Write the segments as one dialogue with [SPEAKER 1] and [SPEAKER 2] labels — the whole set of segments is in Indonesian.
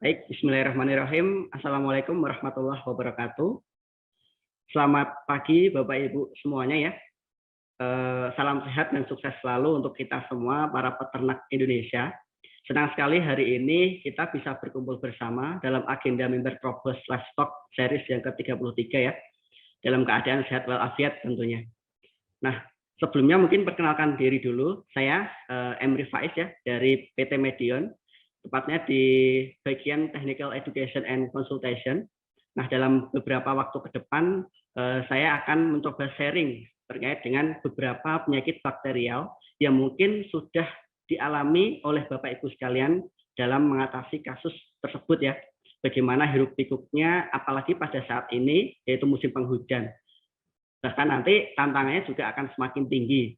[SPEAKER 1] Baik, bismillahirrahmanirrahim. Assalamualaikum warahmatullahi wabarakatuh. Selamat pagi Bapak Ibu semuanya ya. Salam sehat dan sukses selalu untuk kita semua para peternak Indonesia. Senang sekali hari ini kita bisa berkumpul bersama dalam agenda Mimbar Trobos Livestock Series yang ke-33 ya. Dalam keadaan sehat walafiat tentunya. Nah, sebelumnya mungkin perkenalkan diri dulu. Saya Emri Faiz ya dari PT Medion, tepatnya di bagian Technical Education and Consultation. Nah, dalam beberapa waktu ke depan saya akan mencoba sharing terkait dengan beberapa penyakit bakterial yang mungkin sudah dialami oleh Bapak Ibu sekalian dalam mengatasi kasus tersebut ya. Bagaimana hiruk pikuknya, apalagi pada saat ini yaitu musim penghujan. Bahkan nanti tantangannya juga akan semakin tinggi.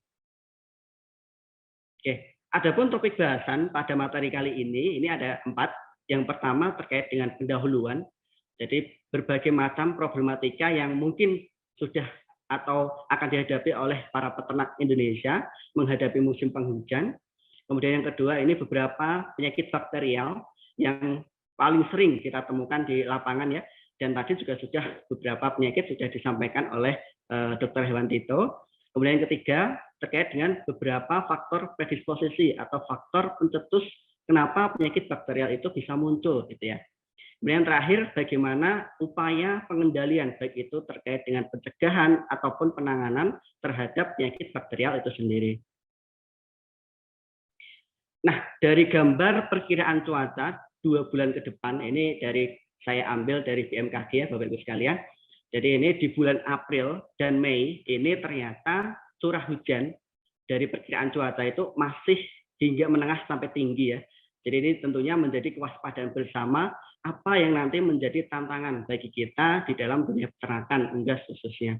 [SPEAKER 1] Oke, adapun topik bahasan pada materi kali ini ada 4. Yang pertama terkait dengan pendahuluan. Jadi berbagai macam problematika yang mungkin sudah atau akan dihadapi oleh para peternak Indonesia menghadapi musim penghujan. Kemudian yang kedua ini beberapa penyakit bakterial yang paling sering kita temukan di lapangan ya. Dan tadi juga sudah beberapa penyakit sudah disampaikan oleh Dr. Hewantito. Kemudian yang ketiga terkait dengan beberapa faktor predisposisi atau faktor pencetus kenapa penyakit bakterial itu bisa muncul gitu ya. Kemudian terakhir bagaimana upaya pengendalian baik itu terkait dengan pencegahan ataupun penanganan terhadap penyakit bakterial itu sendiri. Nah, dari gambar perkiraan cuaca 2 bulan ke depan ini dari saya ambil dari BMKG ya Bapak Ibu sekalian. Jadi ini di bulan April dan Mei ini ternyata curah hujan dari perkiraan cuaca itu masih hingga menengah sampai tinggi ya. Jadi ini tentunya menjadi kewaspadaan bersama apa yang nanti menjadi tantangan bagi kita di dalam dunia peternakan unggas khususnya.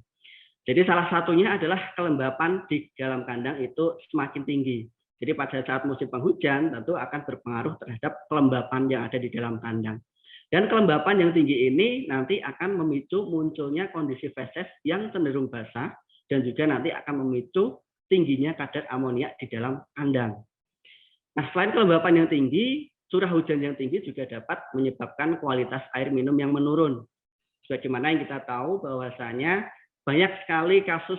[SPEAKER 1] Jadi salah satunya adalah kelembapan di dalam kandang itu semakin tinggi. Jadi pada saat musim penghujan tentu akan berpengaruh terhadap kelembapan yang ada di dalam kandang. Dan kelembapan yang tinggi ini nanti akan memicu munculnya kondisi feses yang cenderung basah dan juga nanti akan memicu tingginya kadar amonia di dalam kandang. Nah, selain kelembapan yang tinggi, curah hujan yang tinggi juga dapat menyebabkan kualitas air minum yang menurun. Sebagaimana yang kita tahu bahwasanya banyak sekali kasus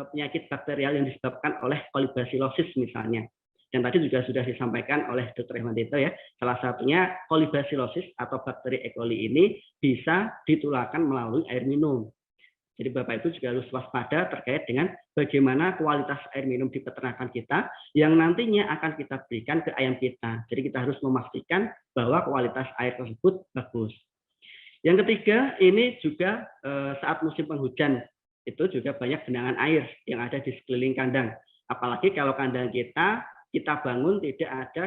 [SPEAKER 1] penyakit bakterial yang disebabkan oleh kolibasilosis misalnya. Dan tadi juga sudah disampaikan oleh Dr. Hewantito ya, salah satunya kolibasilosis atau bakteri E. coli ini bisa ditularkan melalui air minum. Jadi Bapak Ibu juga harus waspada terkait dengan bagaimana kualitas air minum di peternakan kita yang nantinya akan kita berikan ke ayam kita. Jadi kita harus memastikan bahwa kualitas air tersebut bagus. Yang ketiga, ini juga saat musim penghujan itu juga banyak genangan air yang ada di sekeliling kandang. Apalagi kalau kandang kita bangun tidak ada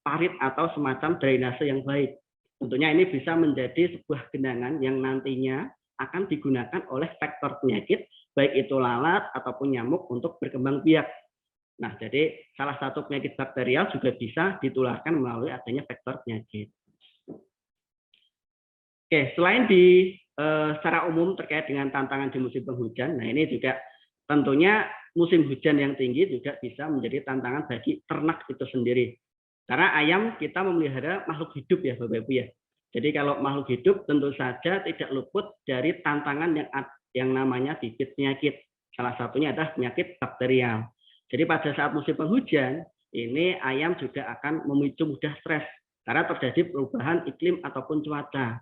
[SPEAKER 1] parit atau semacam drainase yang baik. Tentunya ini bisa menjadi sebuah genangan yang nantinya akan digunakan oleh vektor penyakit, baik itu lalat ataupun nyamuk untuk berkembang biak. Nah, jadi salah satu penyakit bakterial juga bisa ditularkan melalui adanya vektor penyakit. Oke, selain secara umum terkait dengan tantangan di musim penghujan, nah ini juga tentunya musim hujan yang tinggi juga bisa menjadi tantangan bagi ternak itu sendiri. Karena ayam kita memelihara makhluk hidup ya Bapak Ibu ya. Jadi kalau makhluk hidup tentu saja tidak luput dari tantangan yang namanya bibit penyakit. Salah satunya adalah penyakit bakterial. Jadi pada saat musim penghujan, ini ayam juga akan memicu mudah stres karena terjadi perubahan iklim ataupun cuaca.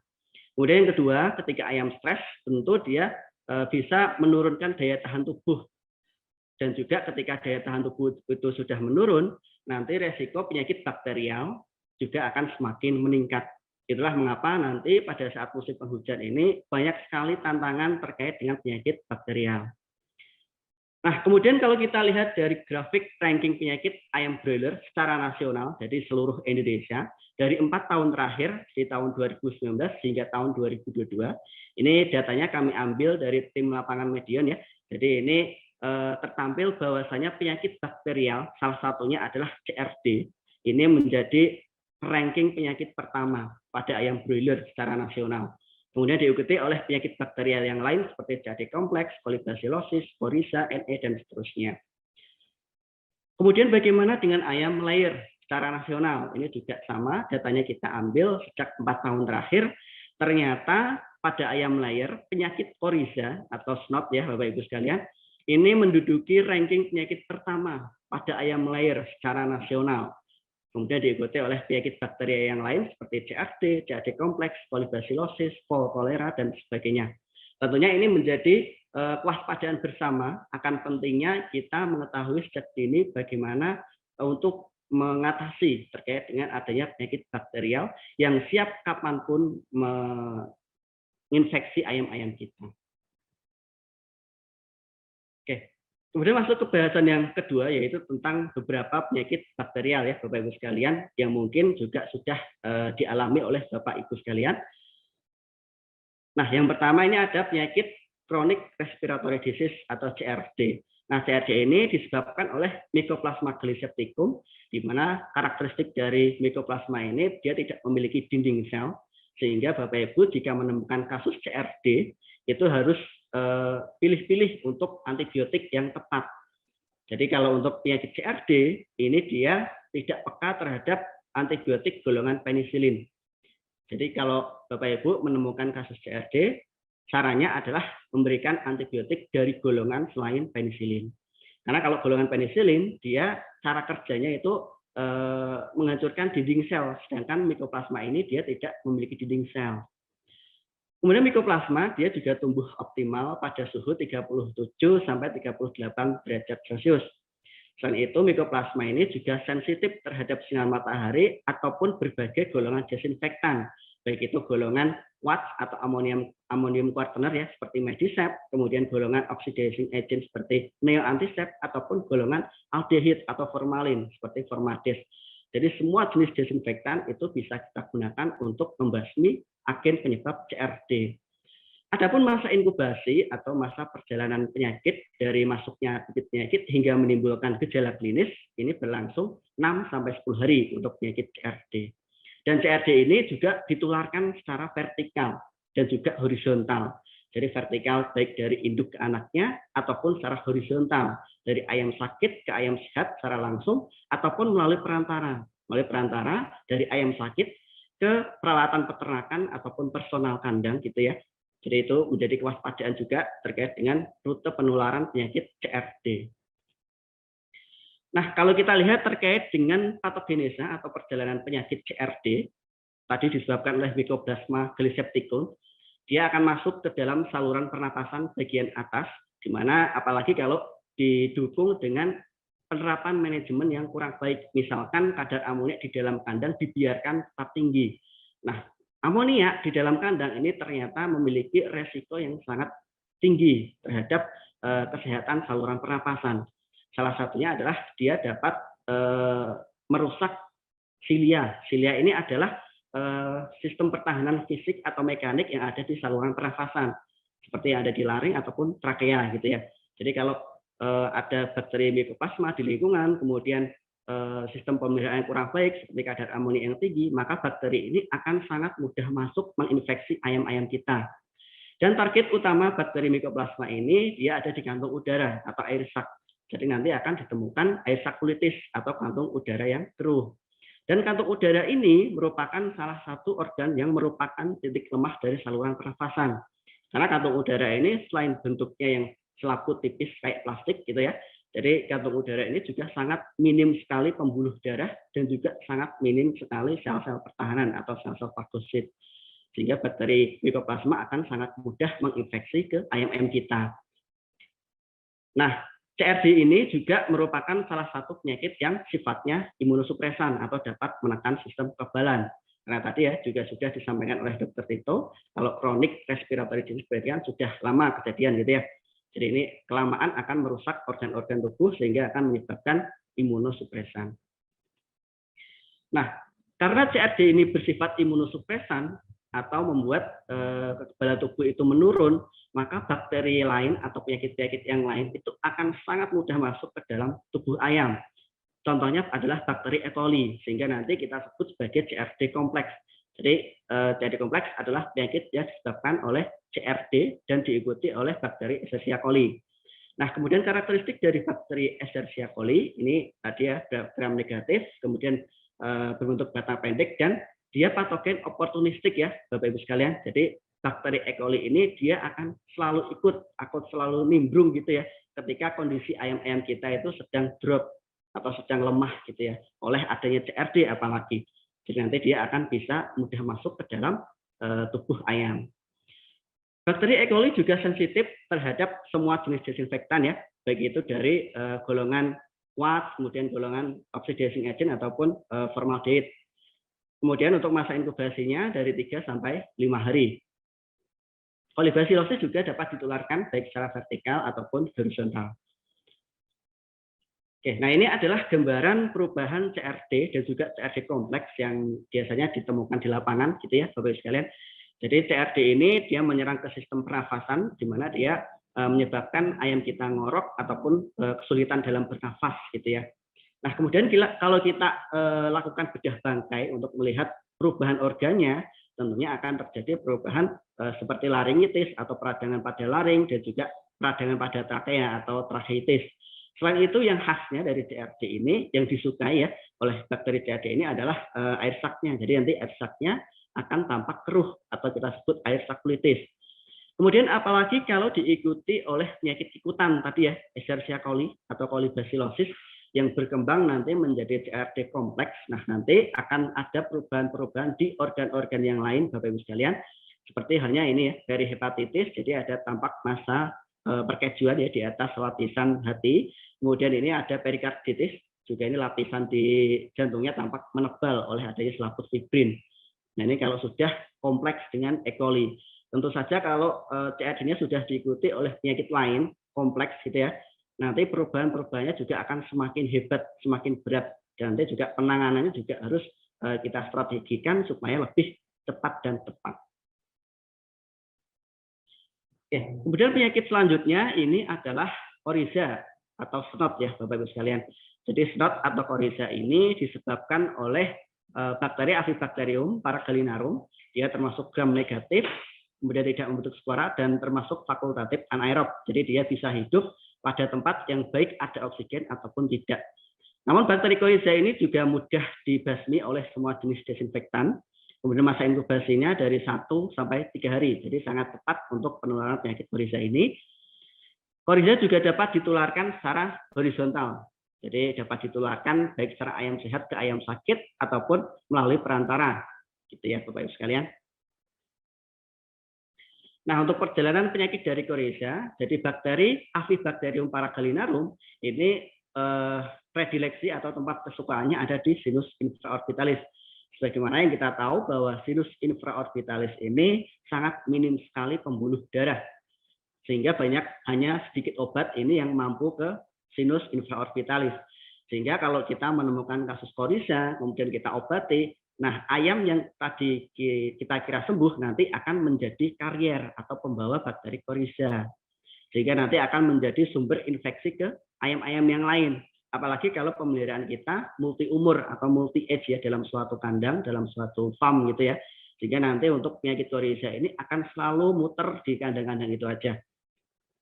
[SPEAKER 1] Kemudian yang kedua, ketika ayam stres, tentu dia bisa menurunkan daya tahan tubuh. Dan juga ketika daya tahan tubuh itu sudah menurun, nanti resiko penyakit bakterial juga akan semakin meningkat. Itulah mengapa nanti pada saat musim penghujan ini banyak sekali tantangan terkait dengan penyakit bakterial. Nah, kemudian kalau kita lihat dari grafik ranking penyakit ayam broiler secara nasional, jadi seluruh Indonesia, dari 4 tahun terakhir, di tahun 2019 hingga tahun 2022, ini datanya kami ambil dari tim lapangan Medion ya. Jadi ini tertampil bahwasanya penyakit bakterial, salah satunya adalah CRD, ini menjadi ranking penyakit pertama pada ayam broiler secara nasional. Kemudian diikuti oleh penyakit bakterial yang lain seperti CAD kompleks, kolibasilosis, Coryza, NE, dan seterusnya. Kemudian bagaimana dengan ayam layer? secara nasional. Ini juga sama, datanya kita ambil sejak 4 tahun terakhir. Ternyata pada ayam layar, penyakit Coryza atau SNOT ya Bapak Ibu sekalian, ini menduduki ranking penyakit pertama pada ayam layar secara nasional. Kemudian diikuti oleh penyakit bakteri yang lain seperti CRD kompleks, kolibasilosis, Fall cholera, dan sebagainya. Tentunya ini menjadi kewaspadaan bersama akan pentingnya kita mengetahui sejak dini bagaimana untuk mengatasi terkait dengan adanya penyakit bakterial yang siap kapanpun menginfeksi ayam-ayam kita. Oke. Kemudian masuk ke bahasan yang kedua, yaitu tentang beberapa penyakit bakterial ya Bapak Ibu sekalian, yang mungkin juga sudah dialami oleh Bapak Ibu sekalian. Nah, yang pertama ini ada penyakit chronic respiratory disease atau CRD. Nah, CRD ini disebabkan oleh Mycoplasma glycepticum, di mana karakteristik dari Mycoplasma ini dia tidak memiliki dinding sel, sehingga Bapak Ibu jika menemukan kasus CRD itu harus pilih-pilih untuk antibiotik yang tepat. Jadi kalau untuk penyakit CRD ini dia tidak peka terhadap antibiotik golongan penisilin. Jadi kalau Bapak Ibu menemukan kasus CRD, caranya adalah memberikan antibiotik dari golongan selain penisilin. Karena kalau golongan penisilin dia cara kerjanya itu menghancurkan dinding sel, sedangkan Mycoplasma ini dia tidak memiliki dinding sel. Kemudian Mycoplasma dia juga tumbuh optimal pada suhu 37 sampai 38 derajat Celcius. Selain itu, Mycoplasma ini juga sensitif terhadap sinar matahari ataupun berbagai golongan desinfektan, baik itu golongan Watts atau amonium quaterner ya seperti Medicept, kemudian golongan oxidizing agent seperti neoantisept ataupun golongan aldehid atau formalin seperti Formades. Jadi semua jenis desinfektan itu bisa kita gunakan untuk membasmi agen penyebab CRD. Adapun masa inkubasi atau masa perjalanan penyakit dari masuknya bibit penyakit hingga menimbulkan gejala klinis ini berlangsung 6 sampai 10 hari untuk penyakit CRD. Dan CRD ini juga ditularkan secara vertikal dan juga horizontal. Jadi vertikal baik dari induk ke anaknya ataupun secara horizontal dari ayam sakit ke ayam sehat secara langsung ataupun melalui perantara dari ayam sakit ke peralatan peternakan ataupun personal kandang gitu ya. Jadi itu menjadi kewaspadaan juga terkait dengan rute penularan penyakit CRD. Nah, kalau kita lihat terkait dengan patogenesa atau perjalanan penyakit CRD, tadi disebabkan oleh Mycoplasma glycepticum, dia akan masuk ke dalam saluran pernapasan bagian atas, di mana apalagi kalau didukung dengan penerapan manajemen yang kurang baik. Misalkan kadar amoniak di dalam kandang dibiarkan tetap tinggi. Nah, amoniak di dalam kandang ini ternyata memiliki resiko yang sangat tinggi terhadap kesehatan saluran pernapasan. Salah satunya adalah dia dapat merusak silia. Silia ini adalah sistem pertahanan fisik atau mekanik yang ada di saluran pernafasan, seperti yang ada di laring ataupun trakea gitu ya. Jadi kalau ada bakteri Mycoplasma di lingkungan, kemudian sistem pemeliharaan yang kurang baik seperti kadar amoniak yang tinggi, maka bakteri ini akan sangat mudah masuk menginfeksi ayam-ayam kita. Dan target utama bakteri Mycoplasma ini dia ada di kantung udara atau air sac. Jadi nanti akan ditemukan air sakulitis atau kantung udara yang keruh. Dan kantung udara ini merupakan salah satu organ yang merupakan titik lemah dari saluran pernafasan. Karena kantung udara ini selain bentuknya yang selaput tipis kayak plastik gitu ya, jadi kantung udara ini juga sangat minim sekali pembuluh darah dan juga sangat minim sekali sel-sel pertahanan atau sel-sel fagosit. Sehingga bakteri Mycoplasma akan sangat mudah menginfeksi ke ayam-ayam kita. Nah, CRD ini juga merupakan salah satu penyakit yang sifatnya imunosupresan atau dapat menekan sistem kekebalan. Karena tadi ya juga sudah disampaikan oleh Dr. Tito, kalau chronic respiratory disease sudah lama kejadian gitu ya. Jadi ini kelamaan akan merusak organ-organ tubuh sehingga akan menyebabkan imunosupresan. Nah, karena CRD ini bersifat imunosupresan atau membuat kekebalan tubuh itu menurun, maka bakteri lain atau penyakit-penyakit yang lain itu akan sangat mudah masuk ke dalam tubuh ayam. Contohnya adalah bakteri E. coli, sehingga nanti kita sebut sebagai CRD kompleks. Jadi CRD kompleks adalah penyakit yang disebabkan oleh CRD dan diikuti oleh bakteri Escherichia coli. Nah, kemudian karakteristik dari bakteri Escherichia coli ini tadi ya gram negatif, kemudian berbentuk batang pendek dan dia patogen oportunistik ya, Bapak Ibu sekalian. Jadi bakteri E. coli ini dia akan selalu ikut, akan selalu nimbrung gitu ya, ketika kondisi ayam-ayam kita itu sedang drop atau sedang lemah gitu ya, oleh adanya CRD apalagi. Jadi nanti dia akan bisa mudah masuk ke dalam tubuh ayam. Bakteri E. coli juga sensitif terhadap semua jenis desinfektan ya, baik itu dari golongan WAS, kemudian golongan oxidizing agent ataupun formaldehyde. Kemudian untuk masa inkubasinya dari 3 sampai 5 hari. Kolibasilosis juga dapat ditularkan baik secara vertikal ataupun horizontal. Oke, nah ini adalah gambaran perubahan CRD dan juga CRD kompleks yang biasanya ditemukan di lapangan gitu ya, Bapak Ibu sekalian. Jadi CRD ini dia menyerang ke sistem pernafasan, di mana dia menyebabkan ayam kita ngorok ataupun kesulitan dalam bernafas gitu ya. Nah kemudian kalau kita lakukan bedah bangkai untuk melihat perubahan organnya, tentunya akan terjadi perubahan seperti laringitis atau peradangan pada laring dan juga peradangan pada trakea atau tracheitis. Selain itu yang khasnya dari CRD ini, yang disukai ya oleh bakteri CRD ini adalah air saknya. Jadi nanti air saknya akan tampak keruh atau kita sebut air sakulitis. Kemudian apalagi kalau diikuti oleh penyakit ikutan tadi ya, Escherichia coli atau kolibasilosis yang berkembang nanti menjadi CRD kompleks. Nah, nanti akan ada perubahan-perubahan di organ-organ yang lain, Bapak Ibu sekalian. Seperti halnya ini ya, dari hepatitis, jadi ada tampak massa perkejuan ya di atas lapisan hati. Kemudian ini ada perikarditis, juga ini lapisan di jantungnya tampak menebal oleh adanya selaput fibrin. Nah, ini kalau sudah kompleks dengan E. coli. Tentu saja kalau CRD-nya sudah diikuti oleh penyakit lain, kompleks gitu ya, nanti perubahan-perubahannya juga akan semakin hebat, semakin berat. Dan nanti juga penanganannya juga harus kita strategikan supaya lebih cepat dan tepat. Oke, kemudian penyakit selanjutnya ini adalah Coryza atau snot ya Bapak Ibu sekalian. Jadi snot atau Coryza ini disebabkan oleh bakteri Avibacterium paragalinarum. Dia termasuk gram negatif, kemudian tidak membentuk spora dan termasuk fakultatif anaerob. Jadi dia bisa hidup pada tempat yang baik ada oksigen ataupun tidak. Namun bakteri Coryza ini juga mudah dibasmi oleh semua jenis desinfektan. Kemudian masa inkubasinya dari 1 sampai 3 hari. Jadi sangat tepat untuk penularan penyakit Coryza ini. Coryza juga dapat ditularkan secara horizontal. Jadi dapat ditularkan baik secara ayam sehat ke ayam sakit ataupun melalui perantara. Gitu ya Bapak Ibu sekalian. Nah, untuk perjalanan penyakit dari Coryza, jadi bakteri Avibacterium paragalinarum ini predileksi atau tempat kesukaannya ada di sinus infraorbitalis. Sebagaimana yang kita tahu bahwa sinus infraorbitalis ini sangat minim sekali pembuluh darah. Sehingga hanya sedikit obat ini yang mampu ke sinus infraorbitalis. Sehingga kalau kita menemukan kasus Coryza, kemudian kita obati, nah ayam yang tadi kita kira sembuh nanti akan menjadi karier atau pembawa bakteri Coryza. Sehingga nanti akan menjadi sumber infeksi ke ayam-ayam yang lain. Apalagi kalau pemeliharaan kita multi umur atau multi age ya dalam suatu kandang, dalam suatu farm gitu ya. Sehingga nanti untuk penyakit Coryza ini akan selalu muter di kandang-kandang itu aja.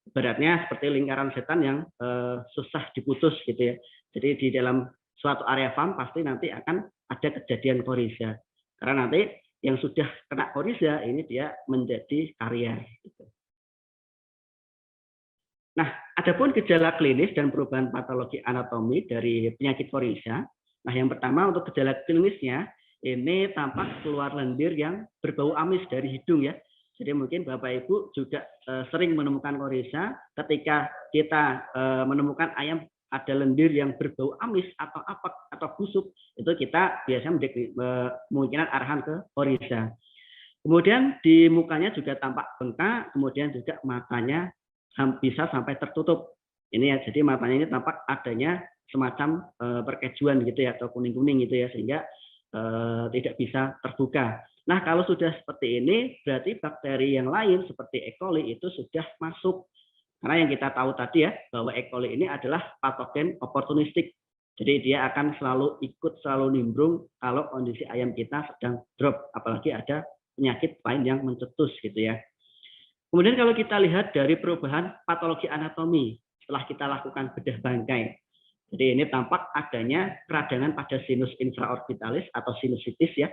[SPEAKER 1] Beratnya seperti lingkaran setan yang susah diputus gitu ya. Jadi di dalam suatu area farm pasti nanti akan ada kejadian Coryza. Karena nanti yang sudah kena Coryza ini dia menjadi karier. Gitu. Nah, adapun gejala klinis dan perubahan patologi anatomi dari penyakit Coryza. Nah, yang pertama untuk gejala klinisnya ini tampak keluar lendir yang berbau amis dari hidung ya. Jadi mungkin Bapak Ibu juga sering menemukan Coryza ketika kita menemukan ayam ada lendir yang berbau amis atau apek atau busuk, itu kita biasanya kemungkinan arahan ke Coryza. Kemudian di mukanya juga tampak bengkak, kemudian juga matanya bisa sampai tertutup. Ini ya, jadi matanya ini tampak adanya semacam perkejuan gitu ya atau kuning-kuning gitu ya sehingga tidak bisa terbuka. Nah, kalau sudah seperti ini berarti bakteri yang lain seperti E. coli itu sudah masuk. Karena yang kita tahu tadi ya bahwa E. coli ini adalah patogen oportunistik. Jadi dia akan selalu nimbrung kalau kondisi ayam kita sedang drop, apalagi ada penyakit lain yang mencetus gitu ya. Kemudian kalau kita lihat dari perubahan patologi anatomi, setelah kita lakukan bedah bangkai. Jadi ini tampak adanya peradangan pada sinus infraorbitalis atau sinusitis ya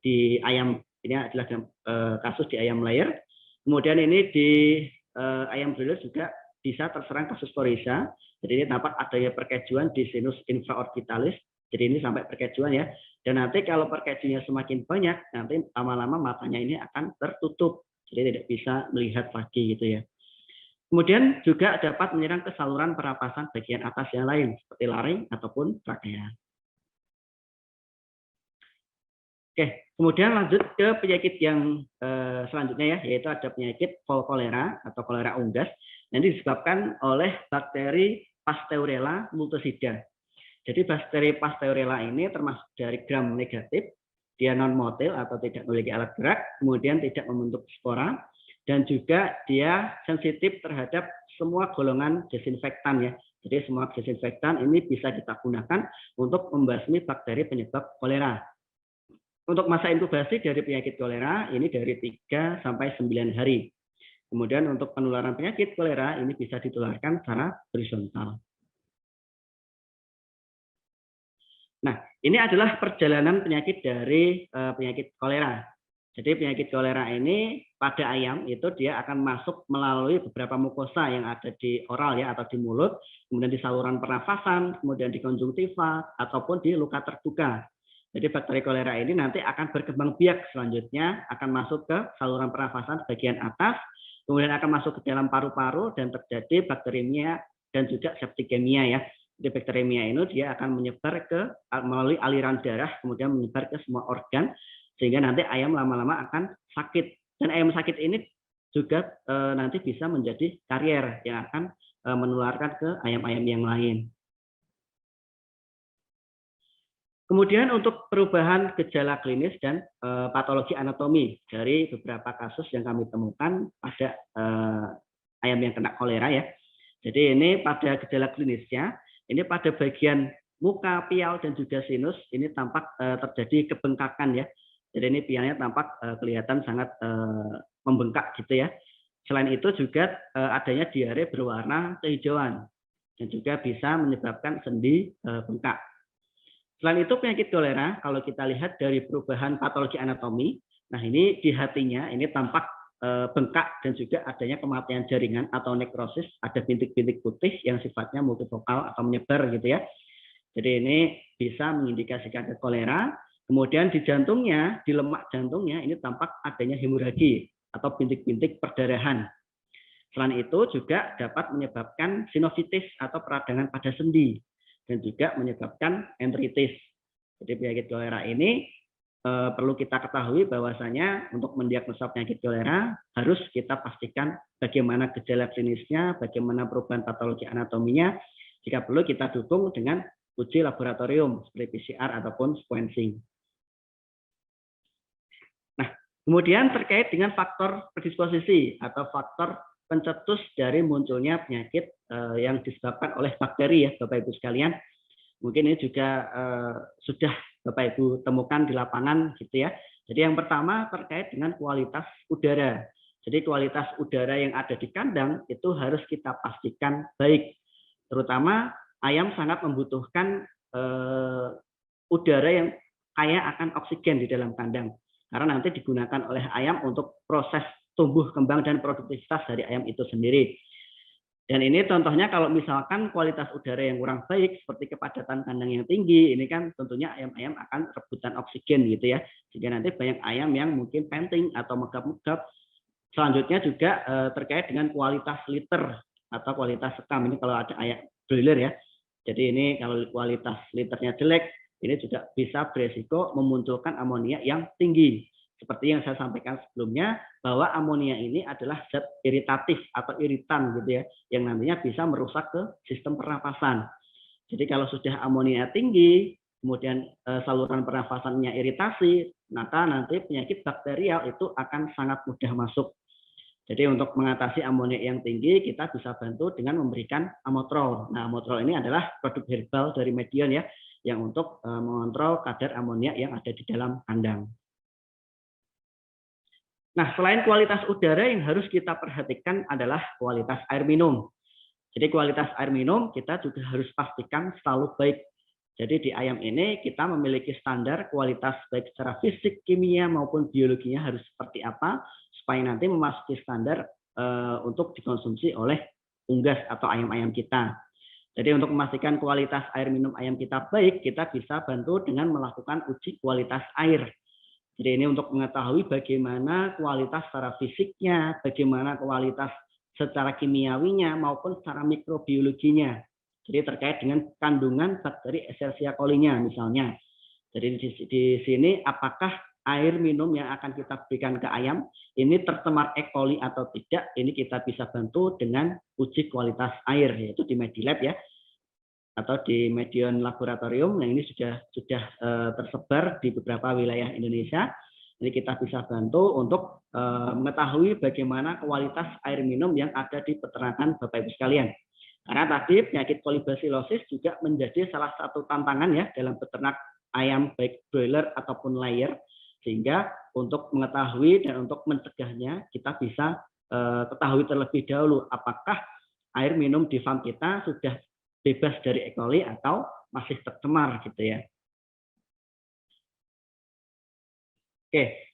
[SPEAKER 1] di ayam, ini adalah kasus di ayam layer. Kemudian ini di ayam broiler juga bisa terserang kasus coryza. Jadi ini tampak adanya perkejuan di sinus infraorbitalis. Jadi ini sampai perkejuan ya. Dan nanti kalau perkejuannya semakin banyak, nanti lama-lama matanya ini akan tertutup. Jadi tidak bisa melihat lagi gitu ya. Kemudian juga dapat menyerang ke saluran pernapasan bagian atas yang lain, seperti laring ataupun trakea. Oke, kemudian lanjut ke penyakit yang selanjutnya ya, yaitu ada penyakit kolera atau kolera unggas. Yang disebabkan oleh bakteri Pasteurella multisida. Jadi bakteri Pasteurella ini termasuk dari gram negatif, dia non motil atau tidak memiliki alat gerak, kemudian tidak membentuk spora, dan juga dia sensitif terhadap semua golongan desinfektan ya. Jadi semua desinfektan ini bisa kita gunakan untuk membasmi bakteri penyebab kolera. Untuk masa inkubasi dari penyakit kolera ini dari 3 sampai 9 hari. Kemudian untuk penularan penyakit kolera ini bisa ditularkan secara horizontal. Nah, ini adalah perjalanan penyakit dari penyakit kolera. Jadi penyakit kolera ini pada ayam itu dia akan masuk melalui beberapa mukosa yang ada di oral ya atau di mulut, kemudian di saluran pernafasan, kemudian di konjungtiva ataupun di luka terbuka. Jadi bakteri kolera ini nanti akan berkembang biak selanjutnya akan masuk ke saluran pernafasan bagian atas, kemudian akan masuk ke dalam paru-paru dan terjadi bakterimia dan juga septikemia ya. Jadi bakterimia ini dia akan menyebar melalui aliran darah, kemudian menyebar ke semua organ, sehingga nanti ayam lama-lama akan sakit. Dan ayam sakit ini juga nanti bisa menjadi karier yang akan menularkan ke ayam-ayam yang lain. Kemudian untuk perubahan gejala klinis dan patologi anatomi dari beberapa kasus yang kami temukan pada ayam yang kena kolera ya. Jadi ini pada gejala klinisnya, ini pada bagian muka, pial, dan juga sinus, ini tampak terjadi kebengkakan ya. Jadi ini pialnya tampak kelihatan sangat membengkak gitu ya. Selain itu juga adanya diare berwarna kehijauan dan juga bisa menyebabkan sendi bengkak. Selain itu penyakit kolera, kalau kita lihat dari perubahan patologi anatomi, nah ini di hatinya ini tampak bengkak dan juga adanya kematian jaringan atau nekrosis, ada bintik-bintik putih yang sifatnya multifokal atau menyebar gitu ya. Jadi ini bisa mengindikasikan ke kolera. Kemudian di jantungnya, di lemak jantungnya ini tampak adanya hemoragi atau bintik-bintik perdarahan. Selain itu juga dapat menyebabkan sinovitis atau peradangan pada sendi dan juga menyebabkan enteritis. Jadi penyakit kolera ini perlu kita ketahui bahwasanya untuk mendiagnosa penyakit kolera harus kita pastikan bagaimana gejala klinisnya, bagaimana perubahan patologi anatominya. Jika perlu kita dukung dengan uji laboratorium seperti PCR ataupun sequencing. Nah, kemudian terkait dengan faktor predisposisi atau faktor pencetus dari munculnya penyakit yang disebabkan oleh bakteri ya, Bapak Ibu sekalian. Mungkin ini juga sudah Bapak Ibu temukan di lapangan gitu ya. Jadi yang pertama terkait dengan kualitas udara. Jadi kualitas udara yang ada di kandang itu harus kita pastikan baik. Terutama ayam sangat membutuhkan udara yang kaya akan oksigen di dalam kandang. Karena nanti digunakan oleh ayam untuk proses tumbuh kembang dan produktivitas dari ayam itu sendiri. Dan ini contohnya kalau misalkan kualitas udara yang kurang baik, seperti kepadatan kandang yang tinggi, ini kan tentunya ayam-ayam akan rebutan oksigen gitu ya. Sehingga nanti banyak ayam yang mungkin panting atau megap-megap. Selanjutnya juga terkait dengan kualitas liter atau kualitas sekam. Ini kalau ada ayam broiler ya. Jadi ini kalau kualitas liternya jelek, ini juga bisa beresiko memunculkan amonia yang tinggi. Seperti yang saya sampaikan sebelumnya, bahwa amonia ini adalah zat iritatif atau iritan gitu ya, yang nantinya bisa merusak ke sistem pernapasan. Jadi kalau sudah amonia tinggi, kemudian saluran pernapasannya iritasi, maka nanti penyakit bakterial itu akan sangat mudah masuk. Jadi untuk mengatasi amonia yang tinggi, kita bisa bantu dengan memberikan amotrol. Nah, amotrol ini adalah produk herbal dari Medion ya, yang untuk mengontrol kadar amonia yang ada di dalam kandang. Nah, selain kualitas udara yang harus kita perhatikan adalah kualitas air minum. Jadi kualitas air minum kita juga harus pastikan selalu baik. Jadi di ayam ini kita memiliki standar kualitas baik secara fisik, kimia maupun biologinya harus seperti apa supaya nanti memasuki standar untuk dikonsumsi oleh unggas atau ayam-ayam kita. Jadi untuk memastikan kualitas air minum ayam kita baik, kita bisa bantu dengan melakukan uji kualitas air. Jadi ini untuk mengetahui bagaimana kualitas secara fisiknya, bagaimana kualitas secara kimiawinya maupun secara mikrobiologinya. Jadi terkait dengan kandungan bakteri Escherichia coli-nya misalnya. Jadi di sini apakah air minum yang akan kita berikan ke ayam ini tercemar E. coli atau tidak, ini kita bisa bantu dengan uji kualitas air, yaitu di Medilab ya, atau di Medion Laboratorium. Yang ini sudah tersebar di beberapa wilayah Indonesia. Jadi kita bisa bantu untuk mengetahui bagaimana kualitas air minum yang ada di peternakan Bapak Ibu sekalian. Karena tadi penyakit kolibasilosis juga menjadi salah satu tantangan ya dalam peternak ayam baik broiler ataupun layer, sehingga untuk mengetahui dan untuk mencegahnya kita bisa ketahui terlebih dahulu apakah air minum di farm kita sudah bebas dari E. coli atau masih tercemar gitu ya. Oke,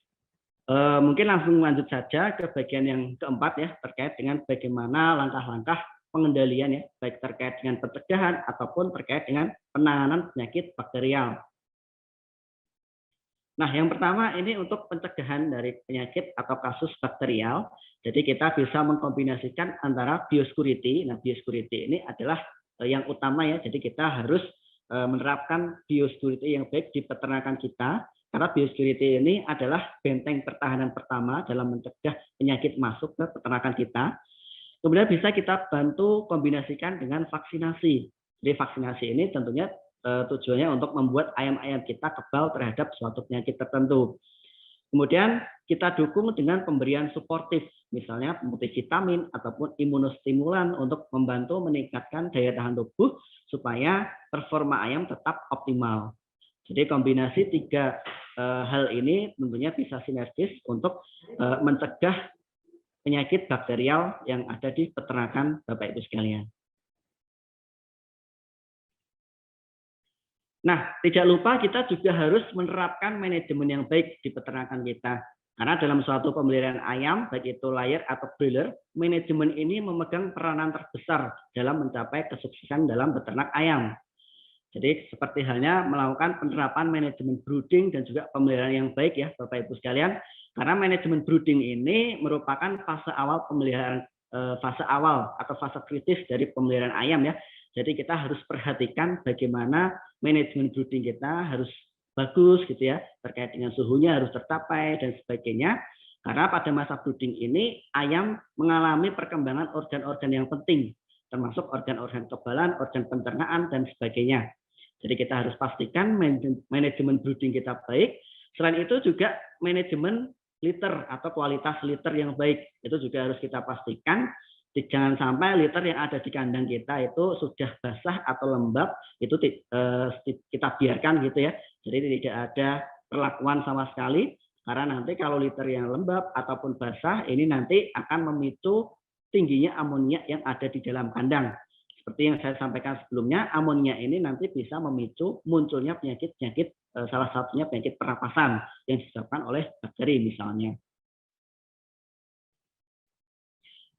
[SPEAKER 1] mungkin langsung lanjut saja ke bagian yang keempat ya, terkait dengan bagaimana langkah-langkah pengendalian ya, baik terkait dengan pencegahan ataupun terkait dengan penanganan penyakit bakterial. Nah, yang pertama ini untuk pencegahan dari penyakit atau kasus bakterial. Jadi kita bisa mengkombinasikan antara biosecurity. Nah, biosecurity ini adalah yang utama ya. Jadi kita harus menerapkan biosecurity yang baik di peternakan kita. Karena biosecurity ini adalah benteng pertahanan pertama dalam mencegah penyakit masuk ke peternakan kita. Kemudian bisa kita bantu kombinasikan dengan vaksinasi. Jadi vaksinasi ini tentunya tujuannya untuk membuat ayam-ayam kita kebal terhadap suatu penyakit tertentu. Kemudian kita dukung dengan pemberian suportif, misalnya multivitamin ataupun imunostimulan untuk membantu meningkatkan daya tahan tubuh supaya performa ayam tetap optimal. Jadi kombinasi tiga hal ini tentunya bisa sinergis untuk mencegah penyakit bakterial yang ada di peternakan Bapak Ibu sekalian. Nah, tidak lupa kita juga harus menerapkan manajemen yang baik di peternakan kita. Karena dalam suatu pemeliharaan ayam, baik itu layer atau broiler, manajemen ini memegang peranan terbesar dalam mencapai kesuksesan dalam beternak ayam. Jadi seperti halnya melakukan penerapan manajemen brooding dan juga pemeliharaan yang baik ya Bapak Ibu sekalian. Karena manajemen brooding ini merupakan fase awal pemeliharaan, fase awal atau fase kritis dari pemeliharaan ayam ya. Jadi kita harus perhatikan bagaimana manajemen brooding kita harus bagus gitu ya, terkait dengan suhunya harus tercapai dan sebagainya. Karena pada masa brooding ini ayam mengalami perkembangan organ-organ yang penting, termasuk organ-organ kekebalan, organ pencernaan dan sebagainya. Jadi kita harus pastikan manajemen brooding kita baik. Selain itu juga manajemen liter atau kualitas liter yang baik itu juga harus kita pastikan. Jangan sampai liter yang ada di kandang kita itu sudah basah atau lembab, itu kita biarkan gitu ya. Jadi tidak ada perlakuan sama sekali, karena nanti kalau liter yang lembab ataupun basah, ini nanti akan memicu tingginya amonia yang ada di dalam kandang. Seperti yang saya sampaikan sebelumnya, amonia ini nanti bisa memicu munculnya penyakit-penyakit, salah satunya penyakit pernapasan yang disebabkan oleh bakteri misalnya.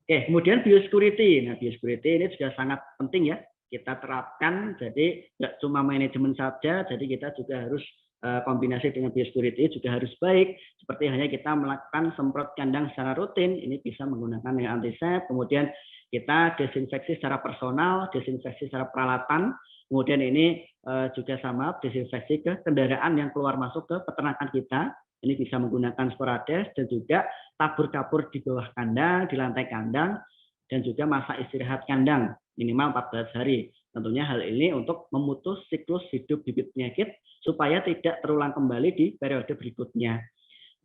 [SPEAKER 1] Oke, kemudian biosecurity. Nah, biosecurity ini juga sangat penting ya kita terapkan. Jadi nggak cuma manajemen saja, jadi kita juga harus kombinasi dengan biosecurity juga harus baik. Seperti hanya kita melakukan semprot kandang secara rutin, ini bisa menggunakan yang antisep. Kemudian kita desinfeksi secara personal, desinfeksi secara peralatan. Kemudian ini juga sama desinfeksi ke kendaraan yang keluar masuk ke peternakan kita. Ini bisa menggunakan sporades dan juga tabur-tabur di bawah kandang, di lantai kandang, dan juga masa istirahat kandang minimal 14 hari. Tentunya hal ini untuk memutus siklus hidup bibit penyakit supaya tidak terulang kembali di periode berikutnya.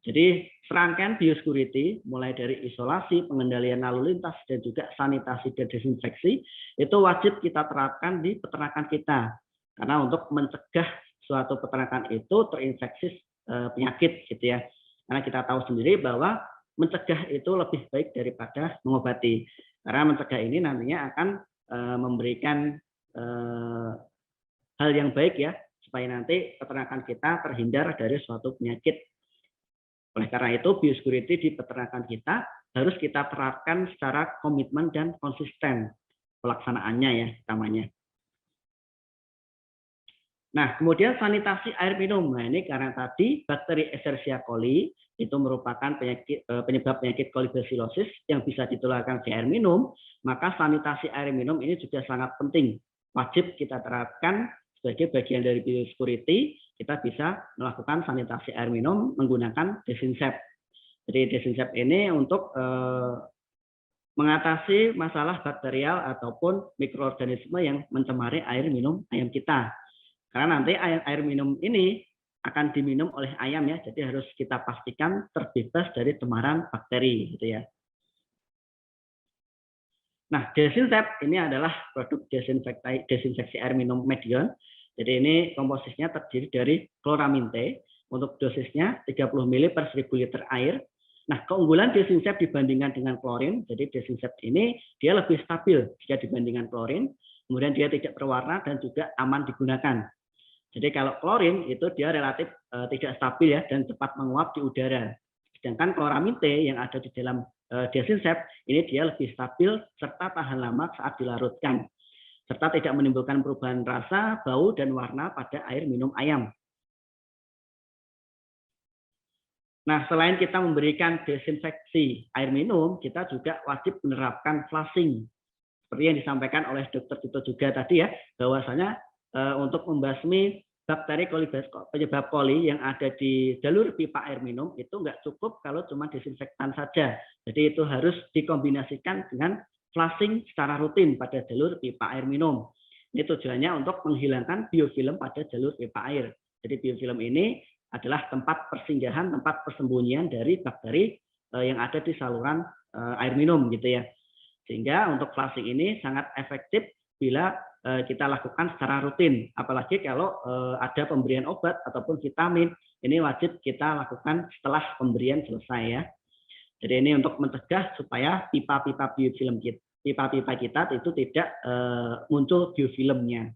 [SPEAKER 1] Jadi serangkaian biosecurity mulai dari isolasi, pengendalian lalu lintas, dan juga sanitasi dan desinfeksi itu wajib kita terapkan di peternakan kita. Karena untuk mencegah suatu peternakan itu terinfeksi penyakit gitu ya. Karena kita tahu sendiri bahwa mencegah itu lebih baik daripada mengobati. Karena mencegah ini nantinya akan memberikan hal yang baik ya, supaya nanti peternakan kita terhindar dari suatu penyakit. Oleh karena itu, biosecurity di peternakan kita harus kita terapkan secara komitmen dan konsisten pelaksanaannya ya, utamanya. Nah, kemudian sanitasi air minum. Nah, ini karena tadi bakteri Escherichia coli itu merupakan penyebab penyakit kolibasilosis yang bisa ditularkan di air minum, maka sanitasi air minum ini juga sangat penting. Wajib kita terapkan sebagai bagian dari biosecurity, kita bisa melakukan sanitasi air minum menggunakan desinsept. Jadi desinsept ini untuk mengatasi masalah bakterial ataupun mikroorganisme yang mencemari air minum ayam kita. Karena nanti air minum ini akan diminum oleh ayam ya, jadi harus kita pastikan terbebas dari cemaran bakteri, gitu ya. Nah, desinsept ini adalah produk desinfeksi air minum Medion. Jadi ini komposisinya terdiri dari chloramine. Untuk dosisnya 30 ml per 1000 liter air. Nah, keunggulan desinsept dibandingkan dengan klorin, jadi desinsept ini dia lebih stabil jika dibandingkan klorin, kemudian dia tidak berwarna dan juga aman digunakan. Jadi kalau klorin itu dia relatif tidak stabil ya dan cepat menguap di udara. Sedangkan chloramine yang ada di dalam desinsept ini dia lebih stabil serta tahan lama saat dilarutkan, serta tidak menimbulkan perubahan rasa, bau, dan warna pada air minum ayam. Nah, selain kita memberikan desinfeksi air minum, kita juga wajib menerapkan flushing. Seperti yang disampaikan oleh Dr. Tito juga tadi ya, bahwasanya untuk membasmi bakteri penyebab coli yang ada di jalur pipa air minum itu nggak cukup kalau cuma desinfektan saja. Jadi itu harus dikombinasikan dengan flushing secara rutin pada jalur pipa air minum. Ini tujuannya untuk menghilangkan biofilm pada jalur pipa air. Jadi biofilm ini adalah tempat persinggahan, tempat persembunyian dari bakteri yang ada di saluran air minum gitu ya. Sehingga untuk flushing ini sangat efektif bila kita lakukan secara rutin, apalagi kalau ada pemberian obat ataupun vitamin, ini wajib kita lakukan setelah pemberian selesai ya. Jadi ini untuk mencegah supaya pipa-pipa biofilm pipa-pipa kita itu tidak muncul biofilmnya.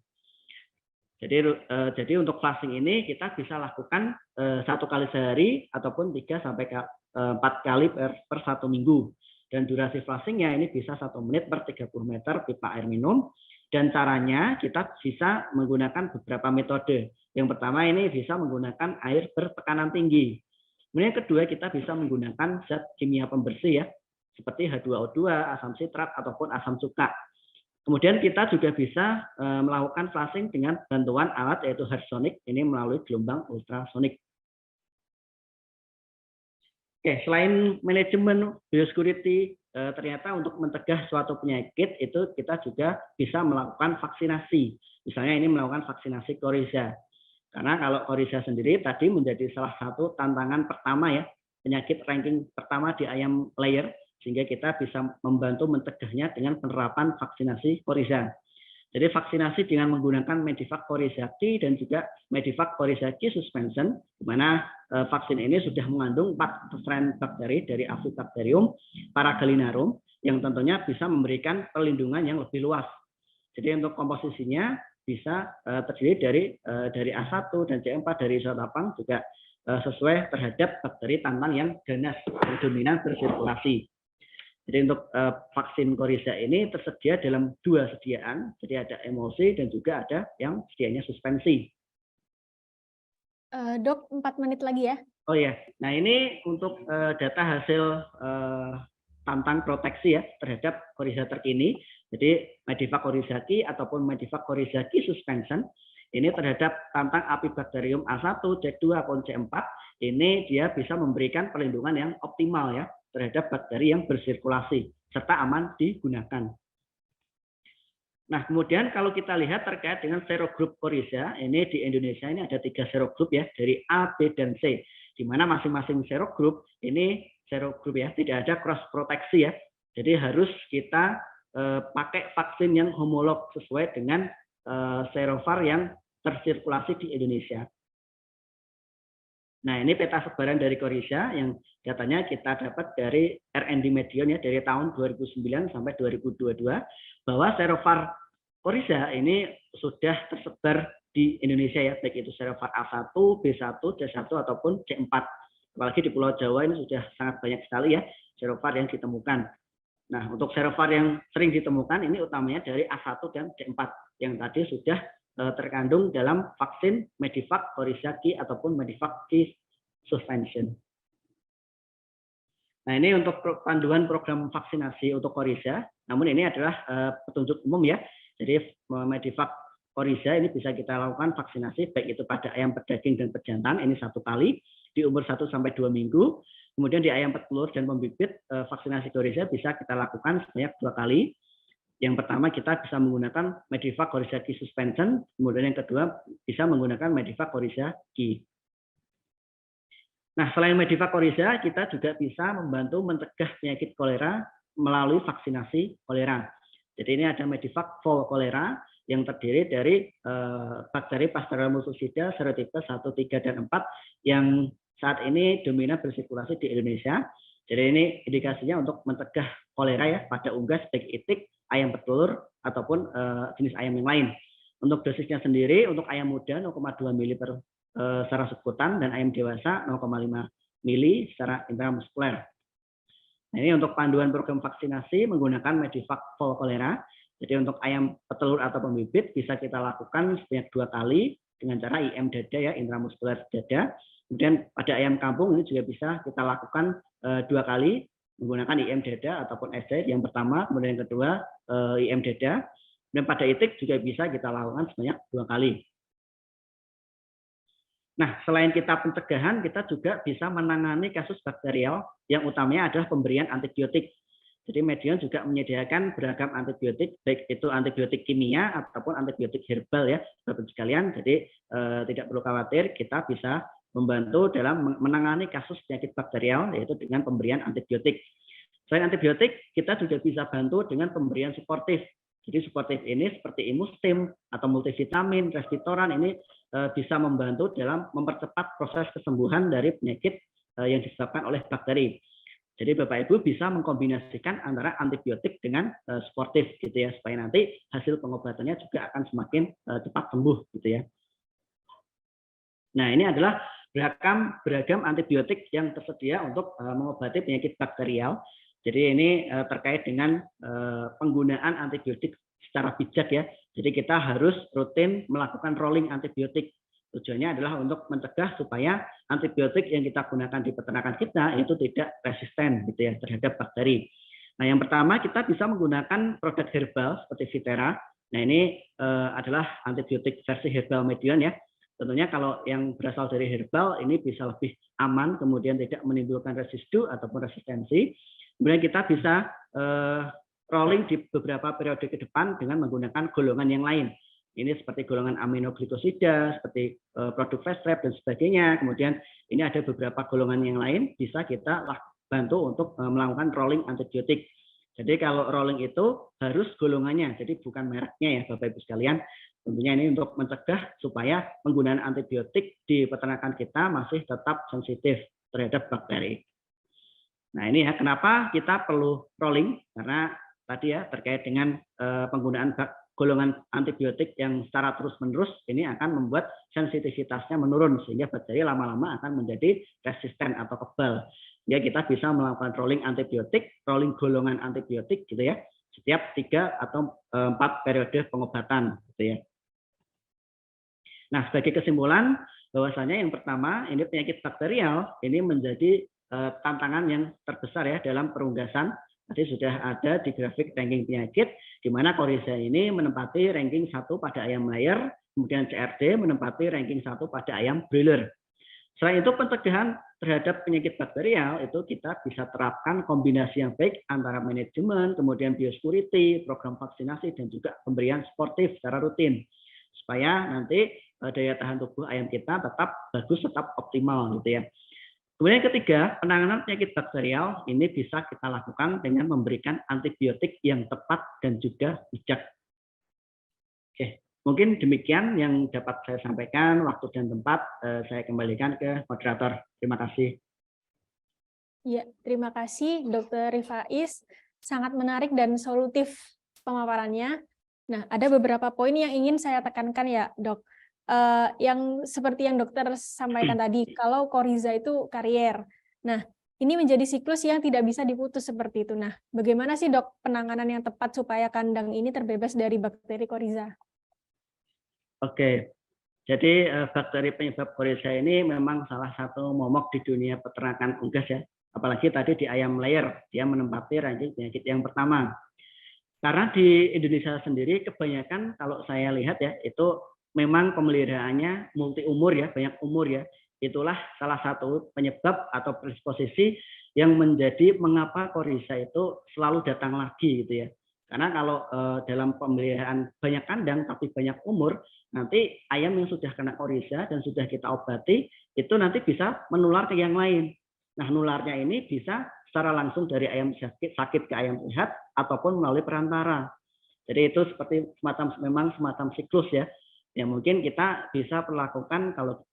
[SPEAKER 1] Jadi untuk flushing ini kita bisa lakukan 1 kali sehari ataupun 3 sampai 4 kali per 1 minggu. Dan durasi flushingnya ini bisa 1 menit per 30 meter pipa air minum. Dan caranya kita bisa menggunakan beberapa metode. Yang pertama ini bisa menggunakan air bertekanan tinggi. Kemudian yang kedua kita bisa menggunakan zat kimia pembersih ya, seperti H2O2, asam sitrat ataupun asam cuka. Kemudian kita juga bisa melakukan flushing dengan bantuan alat yaitu Hersonic, ini melalui gelombang ultrasonik. Oke, selain manajemen biosecurity, ternyata untuk mencegah suatu penyakit itu kita juga bisa melakukan vaksinasi. Misalnya ini melakukan vaksinasi Coryza. Karena kalau Coryza sendiri tadi menjadi salah satu tantangan pertama ya, penyakit ranking pertama di ayam layer, sehingga kita bisa membantu mencegahnya dengan penerapan vaksinasi Coryza. Jadi vaksinasi dengan menggunakan Medivac Coryza-Q dan juga Medivac Coryza-Q suspension, di mana vaksin ini sudah mengandung 4 strain bakteri dari Acinetobacterium paragalinarum yang tentunya bisa memberikan perlindungan yang lebih luas. Jadi untuk komposisinya bisa terdiri dari A1 dan C4 dari isotopang juga sesuai terhadap bakteri tantan yang ganas yang dominan bersirkulasi. Jadi untuk vaksin Coryza ini tersedia dalam 2 sediaan, jadi ada emulsi dan juga ada yang sedianya suspensi.
[SPEAKER 2] Dok, 4 menit lagi ya.
[SPEAKER 1] Oh ya, nah ini untuk data hasil tantan proteksi ya terhadap Coryza terkini. Jadi Medivac Coryza-Q ataupun Medivac Coryza-Q suspension ini terhadap tantang Apibacterium A1, C2, ataupun C4 ini dia bisa memberikan perlindungan yang optimal ya terhadap bakteri yang bersirkulasi serta aman digunakan. Nah, kemudian kalau kita lihat terkait dengan serogrup Coryza, ini di Indonesia ini ada 3 serogrup ya, dari A, B, dan C, di mana masing-masing serogrup ini serogrup ya, tidak ada cross proteksi ya. Jadi harus kita pakai vaksin yang homolog sesuai dengan serovar yang tersirkulasi di Indonesia. Nah, ini peta sebaran dari Coryza yang datanya kita dapat dari R&D Medion ya, dari tahun 2009 sampai 2022, bahwa serovar Coryza ini sudah tersebar di Indonesia ya, baik itu serovar A1, B1, C1 ataupun C4. Apalagi di Pulau Jawa ini sudah sangat banyak sekali ya serovar yang ditemukan. Nah, untuk serovar yang sering ditemukan ini utamanya dari A1 dan C4 yang tadi sudah terkandung dalam vaksin Medivac Coryza Q ataupun Medivac Q suspension. Nah, ini untuk panduan program vaksinasi untuk Coryza. Namun ini adalah petunjuk umum ya. Jadi Medivac Coryza ini bisa kita lakukan vaksinasi baik itu pada ayam pedaging dan pejantan ini 1 kali di umur 1 sampai 2 minggu. Kemudian di ayam petelur dan pembibit vaksinasi Coryza bisa kita lakukan sebanyak 2 kali. Yang pertama kita bisa menggunakan Medivac Coryza Q suspension, kemudian yang kedua bisa menggunakan Medivac Coryza Q. Nah, selain Medivac Coryza, kita juga bisa membantu mencegah penyakit kolera melalui vaksinasi kolera. Jadi ini ada Medivac Fall Cholera yang terdiri dari bakteri Pasteurella multiplicida serotipe 1, 3, dan 4 yang saat ini dominan bersirkulasi di Indonesia. Jadi ini indikasinya untuk mencegah kolera ya pada unggas baik itik, ayam petelur ataupun jenis ayam yang lain. Untuk dosisnya sendiri untuk ayam muda 0,2 ml per secara subkutan dan ayam dewasa 0,5 ml secara intramuskuler. Nah, ini untuk panduan program vaksinasi menggunakan Medivac Fall Cholera. Jadi untuk ayam petelur atau pembibit bisa kita lakukan sebanyak 2 kali dengan cara IM dada ya, intramuskuler dada. Kemudian pada ayam kampung ini juga bisa kita lakukan 2 kali menggunakan IM dada ataupun SC yang pertama, kemudian yang kedua IM dada. Dan pada itik juga bisa kita lakukan sebanyak 2 kali. Nah, selain kita pencegahan, kita juga bisa menangani kasus bakterial yang utamanya adalah pemberian antibiotik. Jadi Medion juga menyediakan beragam antibiotik, baik itu antibiotik kimia ataupun antibiotik herbal ya, Bapak sekalian. Jadi tidak perlu khawatir, kita bisa membantu dalam menangani kasus penyakit bakterial, yaitu dengan pemberian antibiotik. Selain antibiotik, kita juga bisa bantu dengan pemberian suportif. Jadi suportif ini seperti imustim atau multivitamin, resvitoran ini bisa membantu dalam mempercepat proses kesembuhan dari penyakit yang disebabkan oleh bakteri. Jadi Bapak Ibu bisa mengkombinasikan antara antibiotik dengan suportif gitu ya, supaya nanti hasil pengobatannya juga akan semakin cepat sembuh gitu ya. Nah, ini adalah beragam antibiotik yang tersedia untuk mengobati penyakit bakterial. Jadi ini terkait dengan penggunaan antibiotik secara bijak ya. Jadi kita harus rutin melakukan rolling antibiotik. Tujuannya adalah untuk mencegah supaya antibiotik yang kita gunakan di peternakan kita itu tidak resisten gitu ya terhadap bakteri. Nah, yang pertama kita bisa menggunakan produk herbal seperti Viterra. Nah, ini adalah antibiotik versi herbal Medion ya. Tentunya kalau yang berasal dari herbal ini bisa lebih aman, kemudian tidak menimbulkan residu ataupun resistensi. Kemudian kita bisa rolling di beberapa periode ke depan dengan menggunakan golongan yang lain. Ini seperti golongan aminoglikosida, seperti produk fast trap dan sebagainya. Kemudian ini ada beberapa golongan yang lain bisa kita bantu untuk melakukan rolling antibiotik. Jadi kalau rolling itu harus golongannya, jadi bukan mereknya ya Bapak Ibu sekalian. Tentunya ini untuk mencegah supaya penggunaan antibiotik di peternakan kita masih tetap sensitif terhadap bakteri. Nah ini ya kenapa kita perlu rolling, karena tadi ya terkait dengan penggunaan golongan antibiotik yang secara terus-menerus ini akan membuat sensitivitasnya menurun sehingga bakteri lama-lama akan menjadi resisten atau kebal. Ya kita bisa melakukan rolling antibiotik, rolling golongan antibiotik gitu ya, setiap 3 atau 4 periode pengobatan gitu ya. Nah, sebagai kesimpulan bahwasanya yang pertama ini penyakit bakterial ini menjadi tantangan yang terbesar ya dalam perunggasan. Tadi sudah ada di grafik ranking penyakit, di mana Coryza ini menempati ranking 1 pada ayam layar, kemudian CRD menempati ranking 1 pada ayam broiler. Selain itu pencegahan terhadap penyakit bakterial itu kita bisa terapkan kombinasi yang baik antara manajemen, kemudian biosecurity, program vaksinasi, dan juga pemberian sportif secara rutin. Supaya nanti daya tahan tubuh ayam kita tetap bagus, tetap optimal gitu ya. Kemudian yang ketiga, penanganan penyakit bakterial ini bisa kita lakukan dengan memberikan antibiotik yang tepat dan juga bijak. Oke. Mungkin demikian yang dapat saya sampaikan. Waktu dan tempat saya kembalikan ke moderator. Terima kasih.
[SPEAKER 2] Ya, terima kasih Dr. Rifais. Sangat menarik dan solutif pemaparannya. Nah, ada beberapa poin yang ingin saya tekankan ya, Dok. Yang seperti yang dokter sampaikan tadi, kalau koriza itu karier. Nah, ini menjadi siklus yang tidak bisa diputus seperti itu. Nah, bagaimana sih Dok penanganan yang tepat supaya kandang ini terbebas dari bakteri koriza?
[SPEAKER 1] Oke, jadi bakteri penyebab koriza ini memang salah satu momok di dunia peternakan unggas ya. Apalagi tadi di ayam layer, dia menempati ranking penyakit yang pertama. Karena di Indonesia sendiri kebanyakan kalau saya lihat ya, itu memang pemeliharaannya multi umur ya, banyak umur ya. Itulah salah satu penyebab atau predisposisi yang menjadi mengapa koriza itu selalu datang lagi gitu ya. Karena kalau dalam pemeliharaan banyak kandang tapi banyak umur, nanti ayam yang sudah kena koriza dan sudah kita obati itu nanti bisa menular ke yang lain. Nah, nularnya ini bisa secara langsung dari ayam sakit ke ayam sehat ataupun melalui perantara. Jadi itu seperti semacam siklus ya. Yang mungkin kita bisa perlakukan kalau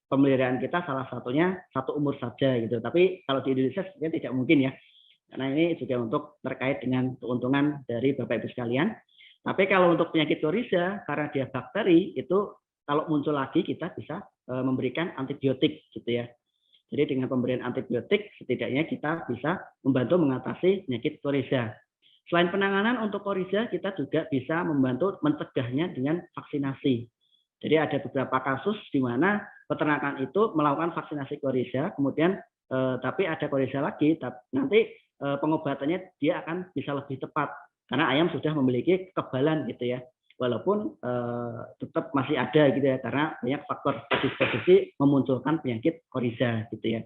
[SPEAKER 1] pemeliharaan kita salah satunya satu umur saja gitu. Tapi kalau di Indonesia sebenarnya tidak mungkin ya. Karena ini juga untuk terkait dengan keuntungan dari Bapak Ibu sekalian. Tapi kalau untuk penyakit koriza karena dia bakteri itu kalau muncul lagi kita bisa memberikan antibiotik gitu ya. Jadi dengan pemberian antibiotik setidaknya kita bisa membantu mengatasi penyakit koriza. Selain penanganan untuk koriza, kita juga bisa membantu mencegahnya dengan vaksinasi. Jadi ada beberapa kasus di mana peternakan itu melakukan vaksinasi koriza, kemudian tapi ada koriza lagi, nanti pengobatannya dia akan bisa lebih tepat karena ayam sudah memiliki kekebalan gitu ya. Walaupun tetap masih ada gitu ya, karena banyak faktor predisposisi memunculkan penyakit koriza gitu ya.